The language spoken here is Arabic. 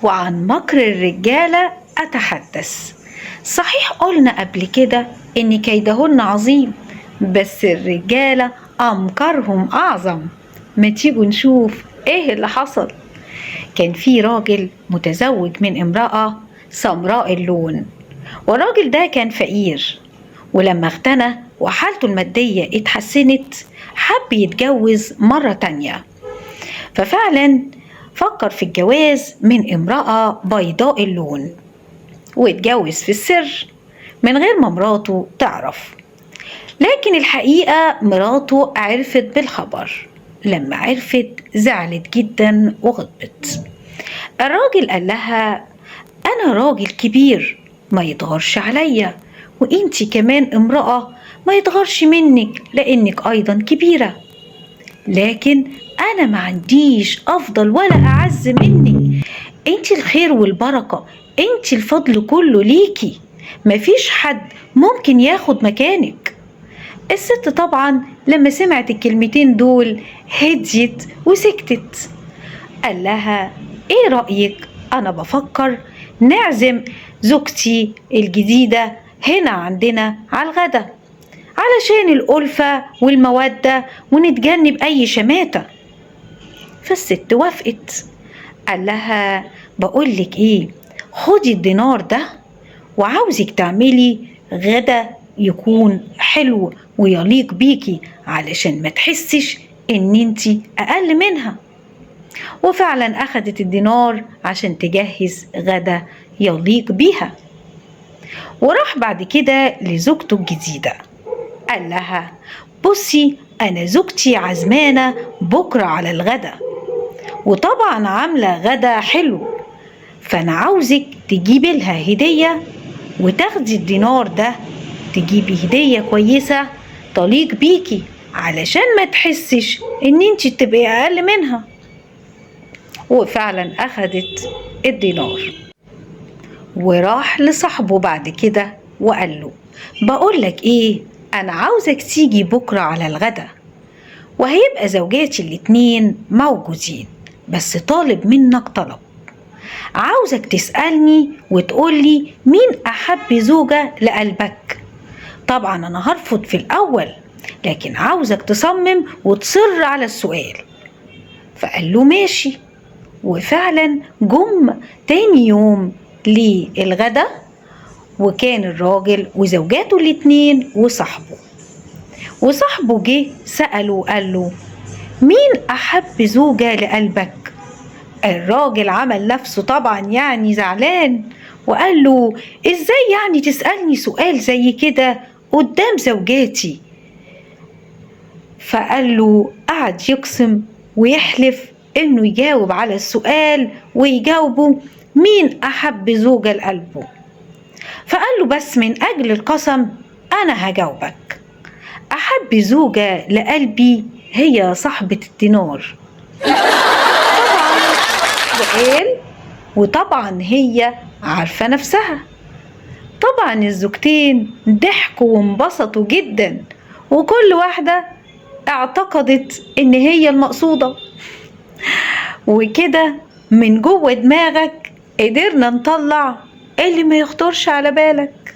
وعن مكر الرجالة أتحدث. صحيح قلنا قبل كده إن كيدهن عظيم، بس الرجالة أمكرهم أعظم. ما تيجوا نشوف إيه اللي حصل. كان في راجل متزوج من امرأة سمراء اللون، والراجل ده كان فقير، ولما اغتنى وحالته المادية اتحسنت حب يتجوز مرة تانية. ففعلا فكر في الجواز من امرأة بيضاء اللون، واتجوز في السر من غير ما مراته تعرف. لكن الحقيقة مراته عرفت بالخبر. لما عرفت زعلت جدا وغضبت. الراجل قال لها: أنا راجل كبير ما يتغرش عليا، وإنتي كمان امرأة ما يتغرش منك لأنك أيضا كبيرة، لكن أنا ما عنديش أفضل ولا أعز منك. أنت الخير والبركة، أنت الفضل كله ليكي، مفيش حد ممكن ياخد مكانك. الست طبعا لما سمعت الكلمتين دول هديت وسكتت. قال لها: إيه رأيك؟ أنا بفكر نعزم زوجتي الجديدة هنا عندنا على الغدا، علشان الألفة والمودة ونتجنب أي شماتة. فالست وافقت. قال لها: بقولك إيه، خدي الدينار ده وعاوزك تعملي غدا يكون حلو ويليق بيكي، علشان ما تحسش إن انتي أقل منها. وفعلا أخدت الدينار عشان تجهز غدا يليق بيها. وراح بعد كده لزوجته الجديدة. قال لها: بصي، أنا زوجتي عزمانة بكرة على الغدا، وطبعا عاملة غدا حلو، فأنا عاوزك تجيبي لها هدية، وتاخدي الدينار ده تجيبي هدية كويسة تليق بيكي، علشان ما تحسش إن انتي تبقي أقل منها. وفعلا أخدت الدينار وراح لصاحبه بعد كده وقال له: بقولك إيه، أنا عاوزك تيجي بكرة على الغدا، وهيبقى زوجاتي الاتنين موجودين، بس طالب منك طلب. عاوزك تسألني وتقولي مين أحب زوجة لقلبك. طبعا أنا هرفض في الأول، لكن عاوزك تصمم وتصر على السؤال. فقال له: ماشي. وفعلا جم تاني يوم للغدا، وكان الراجل وزوجاته الاتنين وصاحبه جه سأله وقال له: مين أحب زوجة لقلبك؟ الراجل عمل نفسه طبعا يعني زعلان، وقال له: ازاي يعني تسألني سؤال زي كده قدام زوجاتي؟ فقال له، قعد يقسم ويحلف انه يجاوب على السؤال ويجاوبه مين أحب زوجة لقلبه. فقال له: بس من أجل القسم أنا هجاوبك. أحب زوجة لقلبي هي صاحبة الدينار. وقال وطبعا هي عارفة نفسها. طبعا الزوجتين ضحكوا وانبسطوا جدا، وكل واحدة اعتقدت ان هي المقصودة. وكده من جوه دماغك قدرنا نطلع اللي ما يخطرش على بالك.